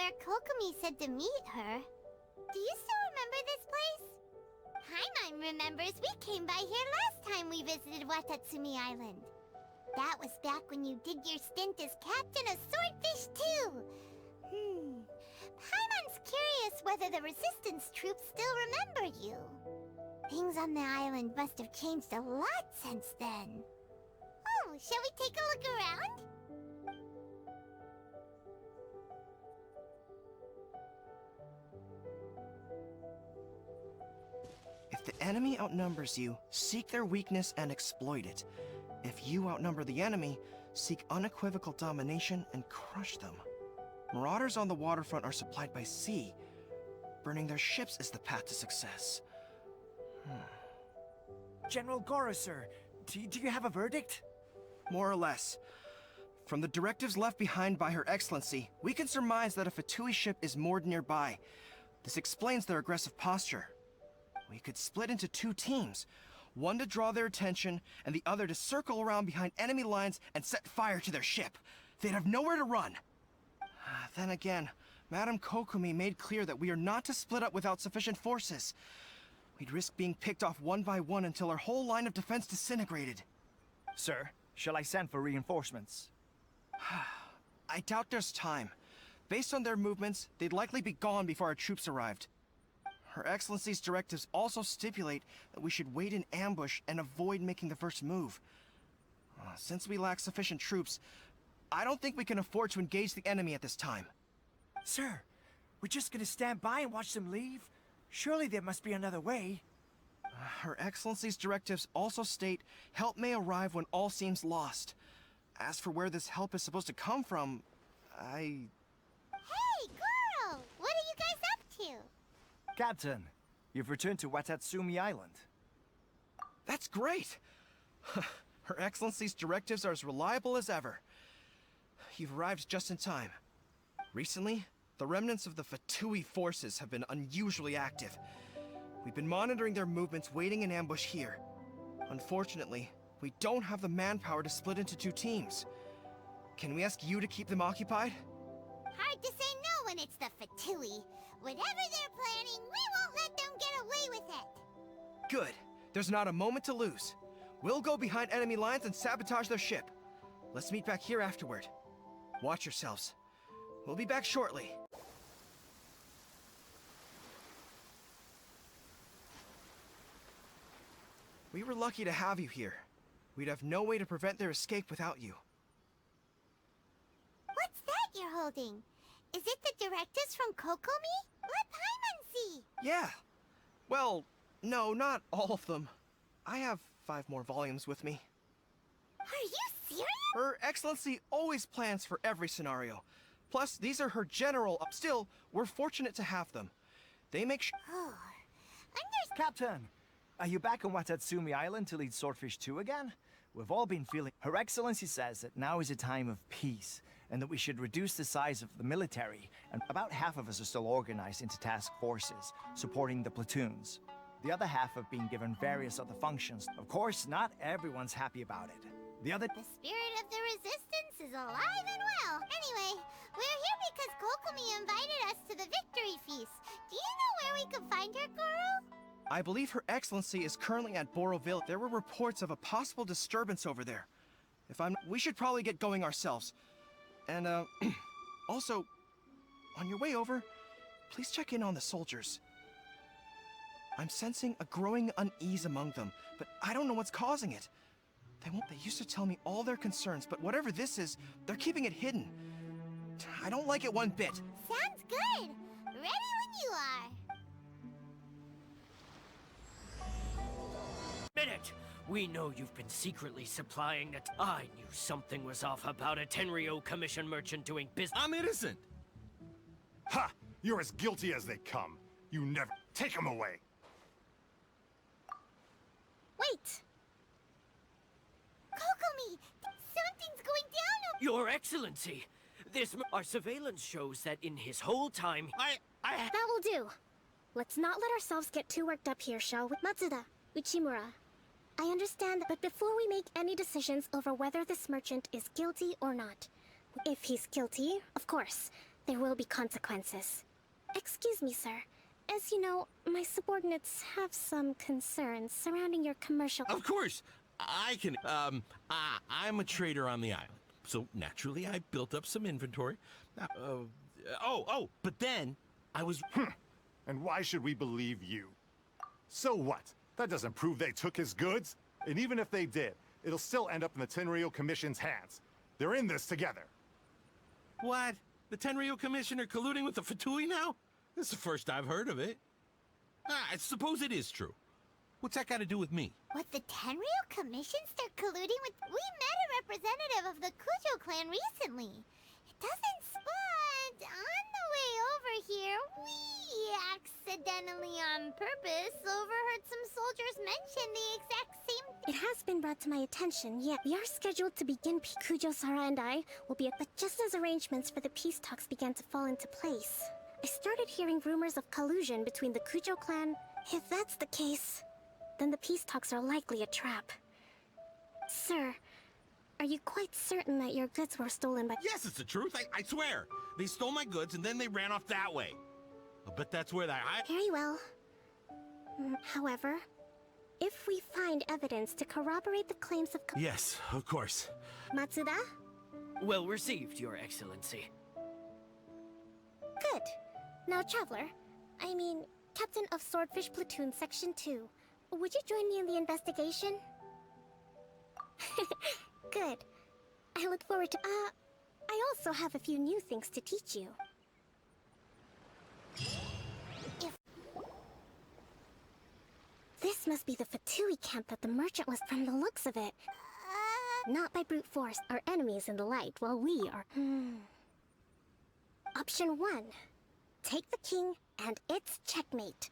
where Kokomi said to meet her. Do you still remember this place? Paimon remembers we came by here last time we visited Watatsumi Island. That was back when you did your stint as captain of Swordfish too. Paimon's curious whether the resistance troops still remember you. Things on the island must have changed a lot since then. Oh, shall we take a look around? If the enemy outnumbers you, seek their weakness and exploit it. If you outnumber the enemy, seek unequivocal domination and crush them. Marauders on the waterfront are supplied by sea. Burning their ships is the path to success. General Goro, sir, do you have a verdict? More or less. From the directives left behind by Her Excellency, we can surmise that a Fatui ship is moored nearby. This explains their aggressive posture. We could split into two teams. One to draw their attention, and the other to circle around behind enemy lines and set fire to their ship. They'd have nowhere to run. Then again, Madame Kokomi made clear that we are not to split up without sufficient forces. We'd risk being picked off one by one until our whole line of defense disintegrated. Sir, shall I send for reinforcements? I doubt there's time. Based on their movements, they'd likely be gone before our troops arrived. Her Excellency's directives also stipulate that we should wait in ambush and avoid making the first move. Since we lack sufficient troops, I don't think we can afford to engage the enemy at this time. Sir, we're just gonna stand by and watch them leave? Surely there must be another way. Her Excellency's directives also state help may arrive when all seems lost. As for where this help is supposed to come from, Hey, girl! What are you guys up to? Captain, you've returned to Watatsumi Island. That's great! Her Excellency's directives are as reliable as ever. You've arrived just in time. Recently, the remnants of the Fatui forces have been unusually active. We've been monitoring their movements, waiting in ambush here. Unfortunately, we don't have the manpower to split into two teams. Can we ask you to keep them occupied? Hard to say no when it's the Fatui. Whatever they're planning, we won't let them get away with it. Good. There's not a moment to lose. We'll go behind enemy lines and sabotage their ship. Let's meet back here afterward. Watch yourselves. We'll be back shortly. We were lucky to have you here. We'd have no way to prevent their escape without you. What's that you're holding? Is it the directives from Kokomi? Let Paimon see! Yeah. Well, no, not all of them. I have 5 more volumes with me. Are you serious? Her Excellency always plans for every scenario. Plus, these are her general. Still, we're fortunate to have them. They make sure. Oh, Captain, are you back on Watatsumi Island to lead Swordfish 2 again? We've all been feeling... Her Excellency says that now is a time of peace, and that we should reduce the size of the military, and about half of us are still organized into task forces, supporting the platoons. The other half have been given various other functions. Of course, not everyone's happy about it. The spirit of the resistance is alive and well. Anyway, we're here because Kokomi invited us to the victory feast. Do you know where we could find her, Goro? I believe Her Excellency is currently at Boroville. There were reports of a possible disturbance over there. We should probably get going ourselves. And, also, on your way over, please check in on the soldiers. I'm sensing a growing unease among them, but I don't know what's causing it. They used to tell me all their concerns, but whatever this is, they're keeping it hidden. I don't like it one bit. Sounds good. Ready when you are. Minute! We know you've been secretly supplying that. I knew something was off about a Tenryo commission merchant doing business. I'm innocent! Ha! You're as guilty as they come. You never... Take them away! Wait! Kokomi! Something's going down! Your Excellency! Our surveillance shows that in his whole time, That will do. Let's not let ourselves get too worked up here, shall we? Matsuda, Uchimura. I understand, but before we make any decisions over whether this merchant is guilty or not, if he's guilty, of course, there will be consequences. Excuse me, sir. As you know, my subordinates have some concerns surrounding your commercial... Of course, I can, I'm a trader on the island. So naturally, I built up some inventory. But then I was... And why should we believe you? So what? That doesn't prove they took his goods. And even if they did, it'll still end up in the Tenryo Commission's hands. They're in this together. What? The Tenryo Commissioner colluding with the Fatui now? This is the first I've heard of it. I suppose it is true. What's that got to do with me? What, the Tenryo Commission start colluding with... We met a representative of the Kujo clan recently. It doesn't... But on the way over here, we accidentally on purpose overheard some soldiers mention the exact same... It has been brought to my attention, yet we are scheduled to begin Kujo, Sara, and I will be at... But just as arrangements for the peace talks began to fall into place, I started hearing rumors of collusion between the Kujo clan. If that's the case, then the peace talks are likely a trap. Sir, are you quite certain that your goods were stolen by... Yes, it's the truth. I swear. They stole my goods and then they ran off that way. I'll bet that's where Very well. However, if we find evidence to corroborate the claims of... Yes, of course. Matsuda? Well received, Your Excellency. Good. Now, Traveler, I mean, Captain of Swordfish Platoon Section 2, would you join me in the investigation? Good. I look forward to... I also have a few new things to teach you. This must be the Fatui camp that the merchant was from the looks of it. Not by brute force, our enemies in the light, while we are... Option 1. Take the king, and it's checkmate.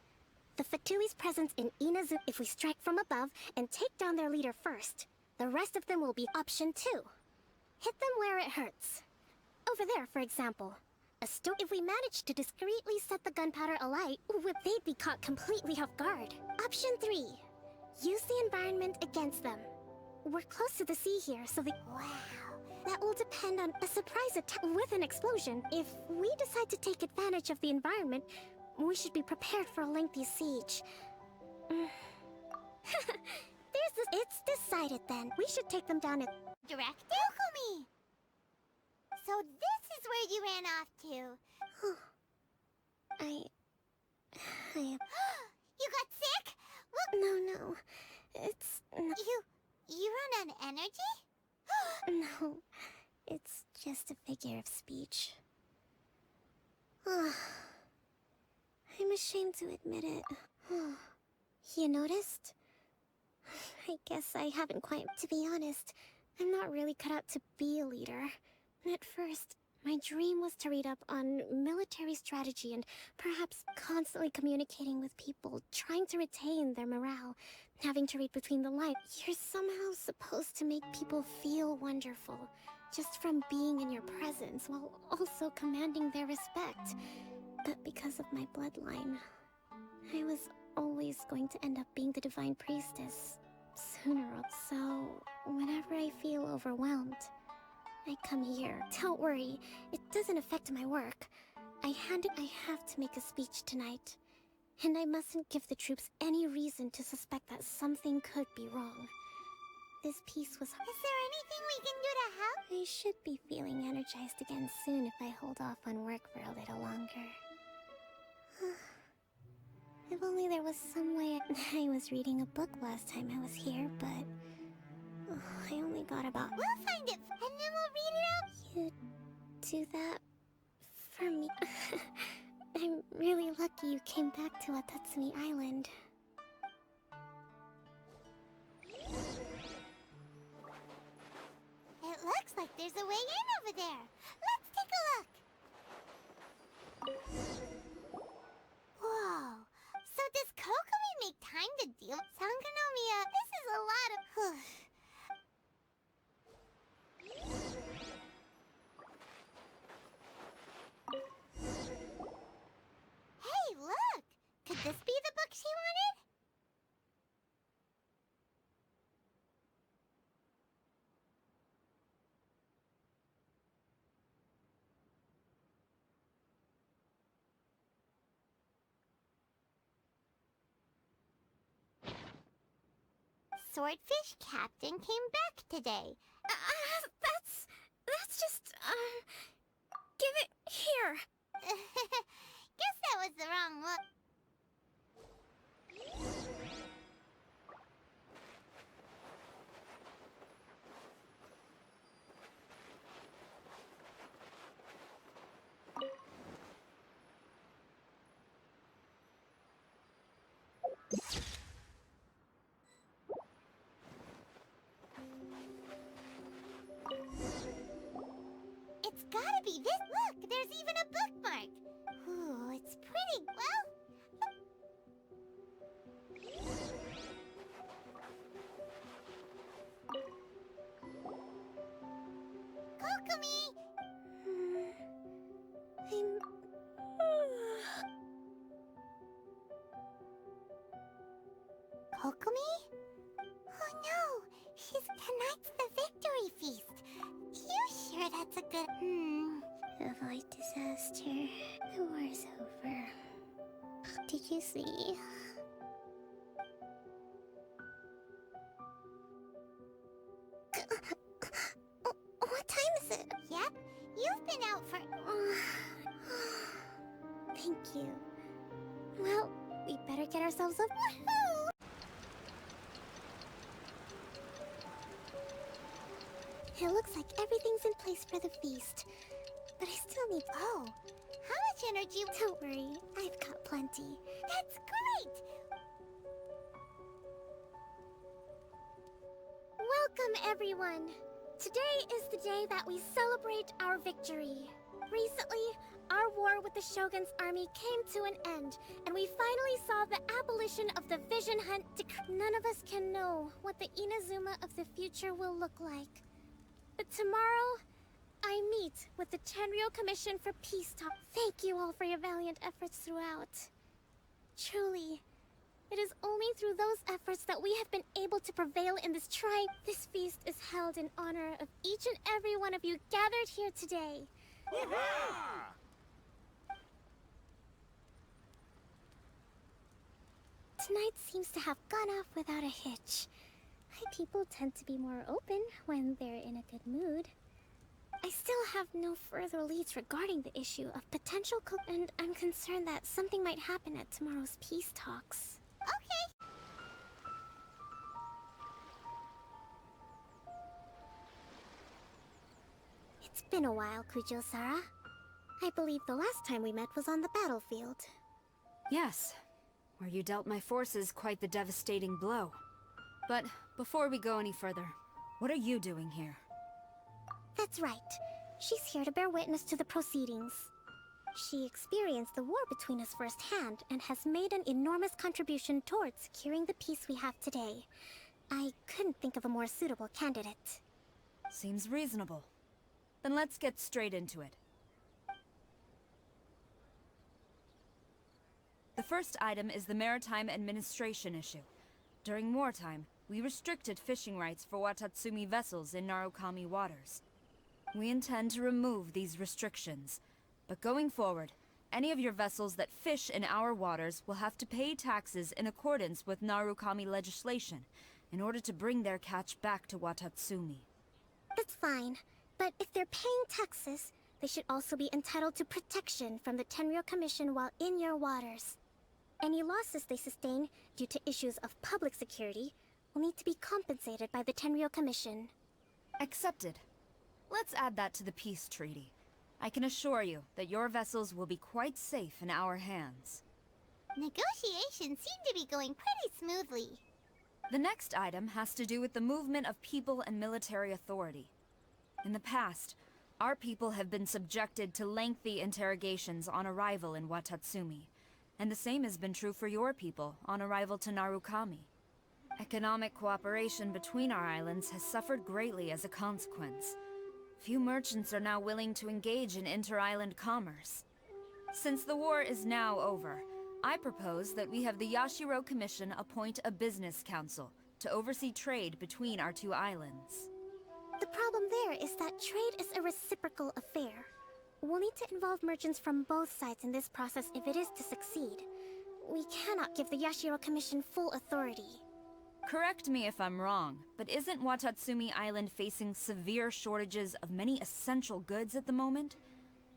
The Fatui's presence in Inazu, if we strike from above and take down their leader first, the rest of them will be option 2. Hit them where it hurts. Over there, for example. If we manage to discreetly set the gunpowder alight, they'd be caught completely off guard. Option 3. Use the environment against them. We're close to the sea here, so the... Wow. That will depend on a surprise attack with an explosion. If we decide to take advantage of the environment, we should be prepared for a lengthy siege. It's decided then. We should take them down at... Director Kokomi! So this is where you ran off to. You got sick? Look... No. It's... You run on energy? No. It's just a figure of speech. I'm ashamed to admit it. You noticed? I guess I haven't quite... To be honest, I'm not really cut out to be a leader. At first, my dream was to read up on military strategy and perhaps constantly communicating with people, trying to retain their morale, having to read between the lines. You're somehow supposed to make people feel wonderful, just from being in your presence, while also commanding their respect. But because of my bloodline, I was always going to end up being the divine priestess, sooner or so. Whenever I feel overwhelmed, I come here. Don't worry, it doesn't affect my work. I have to make a speech tonight, and I mustn't give the troops any reason to suspect that something could be wrong. This piece was... Is there anything we can do to help? I should be feeling energized again soon if I hold off on work for a little longer. If only there was some way... I was reading a book last time I was here, but... I only got about... We'll find it, and then we'll read it out. You do that for me? I'm really lucky you came back to Watatsumi Island. It looks like there's a way in over there. Let's take a look. Whoa. So does Kokomi make time to deal with Sangonomiya? This is a lot of... Hey, look! Could this be the book she wanted? swordfish captain came back today. That's just, give it here. Guess that was the wrong look. It's gotta be this. Look, there's even a bookmark. Ooh, it's pretty well. Kokomi! Kokomi? Oh no! Tonight's the victory feast. You sure that's a good... Avoid disaster. The war's over. Did you see? What time is it? Yep, you've been out for... Thank you. Well, we better get ourselves up. Woohoo! It looks like everything's in place for the feast. But I still need... Oh, how much energy... Don't worry, I've got plenty. That's great! Welcome, everyone! Today is the day that we celebrate our victory. Recently, our war with the Shogun's army came to an end, and we finally saw the abolition of the Vision Hunt. None of us can know what the Inazuma of the future will look like. But tomorrow, I meet with the Tenryou Commission for Peace Talk. Thank you all for your valiant efforts throughout. Truly, it is only through those efforts that we have been able to prevail in this tribe. This feast is held in honor of each and every one of you gathered here today. Tonight seems to have gone off without a hitch. People tend to be more open when they're in a good mood. I still have no further leads regarding the issue of potential and I'm concerned that something might happen at tomorrow's peace talks. Okay. It's been a while, Kujo-Sara. I believe the last time we met was on the battlefield. Yes, where you dealt my forces quite the devastating blow. But before we go any further, what are you doing here? That's right. She's here to bear witness to the proceedings. She experienced the war between us firsthand and has made an enormous contribution towards securing the peace we have today. I couldn't think of a more suitable candidate. Seems reasonable. Then let's get straight into it. The first item is the Maritime Administration issue. During wartime, we restricted fishing rights for Watatsumi vessels in Narukami waters. We intend to remove these restrictions, but going forward, any of your vessels that fish in our waters will have to pay taxes in accordance with Narukami legislation in order to bring their catch back to Watatsumi. That's fine, but if they're paying taxes, they should also be entitled to protection from the Tenryou Commission while in your waters. Any losses they sustain due to issues of public security will need to be compensated by the Tenryou Commission. Accepted. Let's add that to the peace treaty. I can assure you that your vessels will be quite safe in our hands. Negotiations seem to be going pretty smoothly. The next item has to do with the movement of people and military authority. In the past, our people have been subjected to lengthy interrogations on arrival in Watatsumi, and the same has been true for your people on arrival to Narukami. Economic cooperation between our islands has suffered greatly as a consequence. Few merchants are now willing to engage in inter-island commerce. Since the war is now over, I propose that we have the Yashiro Commission appoint a business council to oversee trade between our two islands. The problem there is that trade is a reciprocal affair. We'll need to involve merchants from both sides in this process if it is to succeed. We cannot give the Yashiro Commission full authority. Correct me if I'm wrong, but isn't Watatsumi Island facing severe shortages of many essential goods at the moment?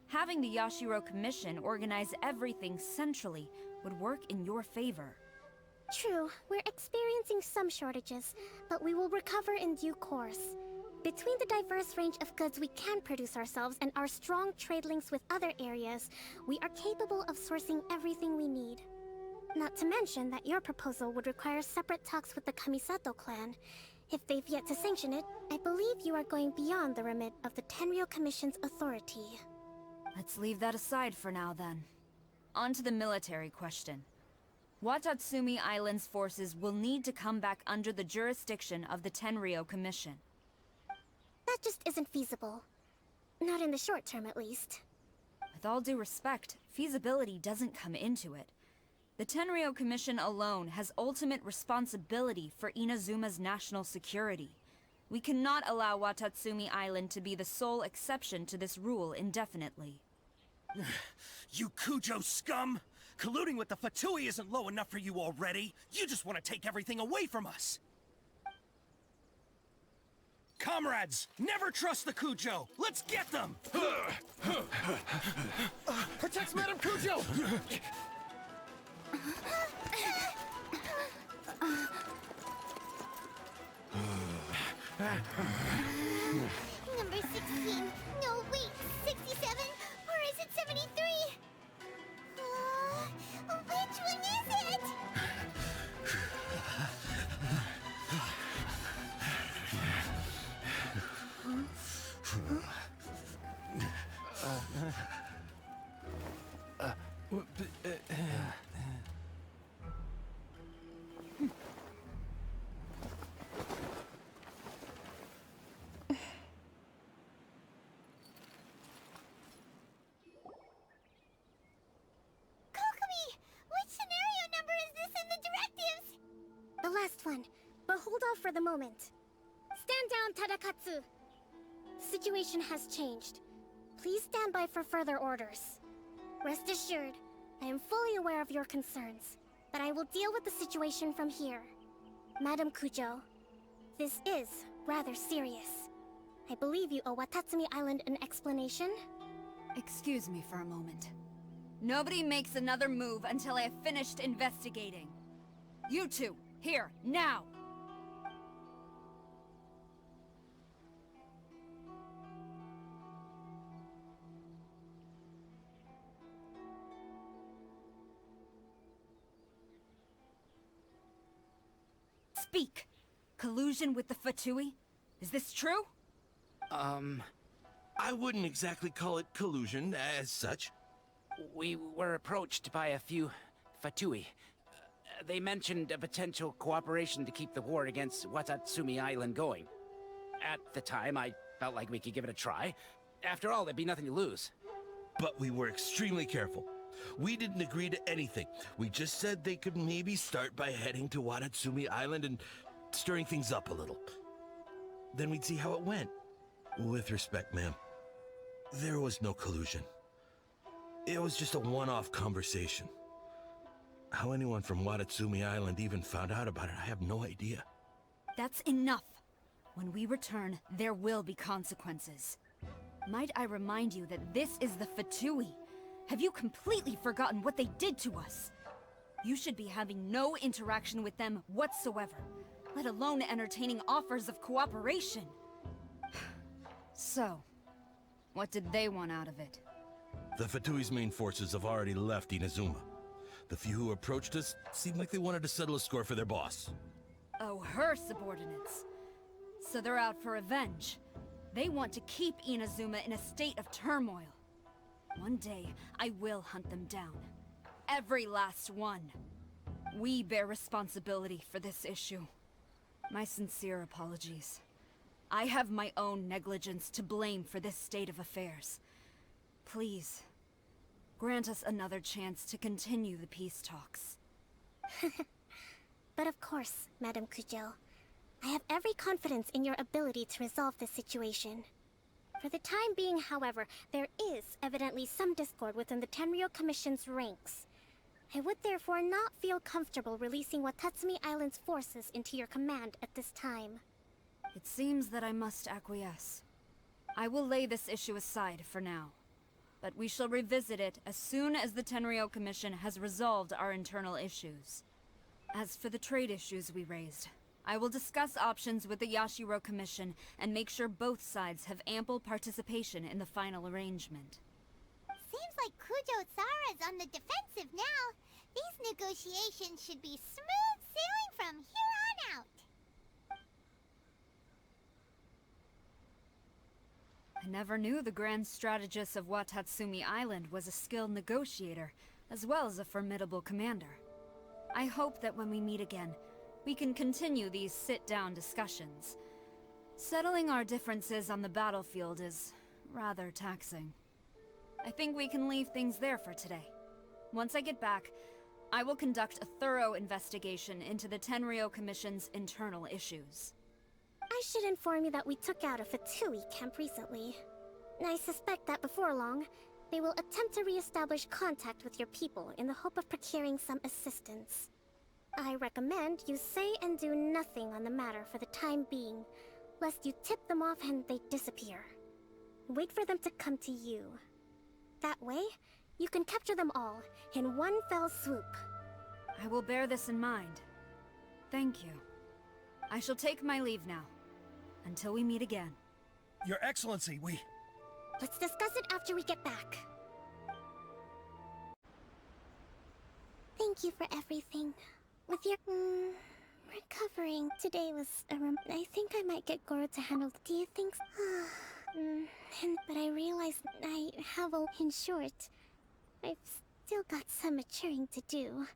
Having the Yashiro Commission organize everything centrally would work in your favor. True, we're experiencing some shortages, but we will recover in due course. Between the diverse range of goods we can produce ourselves and our strong trade links with other areas, we are capable of sourcing everything we need. Not to mention that your proposal would require separate talks with the Kamisato clan. If they've yet to sanction it, I believe you are going beyond the remit of the Tenryou Commission's authority. Let's leave that aside for now, then. On to the military question. Watatsumi Island's forces will need to come back under the jurisdiction of the Tenryou Commission. That just isn't feasible. Not in the short term, at least. With all due respect, feasibility doesn't come into it. The Tenryou Commission alone has ultimate responsibility for Inazuma's national security. We cannot allow Watatsumi Island to be the sole exception to this rule indefinitely. You Kujo scum! Colluding with the Fatui isn't low enough for you already. You just want to take everything away from us. Comrades, never trust the Kujo. Let's get them! Protect Madame Kujo! Number 16. No, wait. 67? Or is it 73? Which one is it? Kokomi! Which scenario number is this in the directives? The last one, but hold off for the moment. Stand down, Tadakatsu! Situation has changed. Please stand by for further orders. Rest assured, I am fully aware of your concerns, but I will deal with the situation from here. Madam Kujo, this is rather serious. I believe you owe Watatsumi Island an explanation. Excuse me for a moment. Nobody makes another move until I have finished investigating. You two, here, now! Speak! Collusion with the Fatui? Is this true? I wouldn't exactly call it collusion as such. We were approached by a few Fatui. They mentioned a potential cooperation to keep the war against Watatsumi Island going. At the time, I felt like we could give it a try. After all, there'd be nothing to lose. But we were extremely careful. We didn't agree to anything. We just said they could maybe start by heading to Watatsumi Island and stirring things up a little. Then we'd see how it went. With respect, ma'am, there was no collusion. It was just a one-off conversation. How anyone from Watatsumi Island even found out about it, I have no idea. That's enough. When we return, there will be consequences. Might I remind you that this is the Fatui? Have you completely forgotten what they did to us? You should be having no interaction with them whatsoever, let alone entertaining offers of cooperation. So, what did they want out of it? The Fatui's main forces have already left Inazuma. The few who approached us seemed like they wanted to settle a score for their boss. Oh, her subordinates. So they're out for revenge. They want to keep Inazuma in a state of turmoil. One day, I will hunt them down. Every last one. We bear responsibility for this issue. My sincere apologies. I have my own negligence to blame for this state of affairs. Please, grant us another chance to continue the peace talks. But of course, Madam Kujo. I have every confidence in your ability to resolve this situation. For the time being, however, there is evidently some discord within the Tenryou Commission's ranks. I would therefore not feel comfortable releasing Watatsumi Island's forces into your command at this time. It seems that I must acquiesce. I will lay this issue aside for now. But we shall revisit it as soon as the Tenryou Commission has resolved our internal issues. As for the trade issues we raised, I will discuss options with the Yashiro Commission and make sure both sides have ample participation in the final arrangement. Seems like Kujo-sara's on the defensive now. These negotiations should be smooth sailing from here on out. I never knew the Grand Strategist of Watatsumi Island was a skilled negotiator, as well as a formidable commander. I hope that when we meet again, we can continue these sit-down discussions. Settling our differences on the battlefield is rather taxing. I think we can leave things there for today. Once I get back, I will conduct a thorough investigation into the Tenryou Commission's internal issues. I should inform you that we took out a Fatui camp recently. I suspect that before long, they will attempt to re-establish contact with your people in the hope of procuring some assistance. I recommend you say and do nothing on the matter for the time being, lest you tip them off and they disappear. Wait for them to come to you. That way, you can capture them all in one fell swoop. I will bear this in mind. Thank you. I shall take my leave now. Until we meet again. Your Excellency, we... Let's discuss it after we get back. Thank you for everything. With your, recovering, today was I think I might get Goro to handle. Do you think but I realize I have in short, I've still got some maturing to do.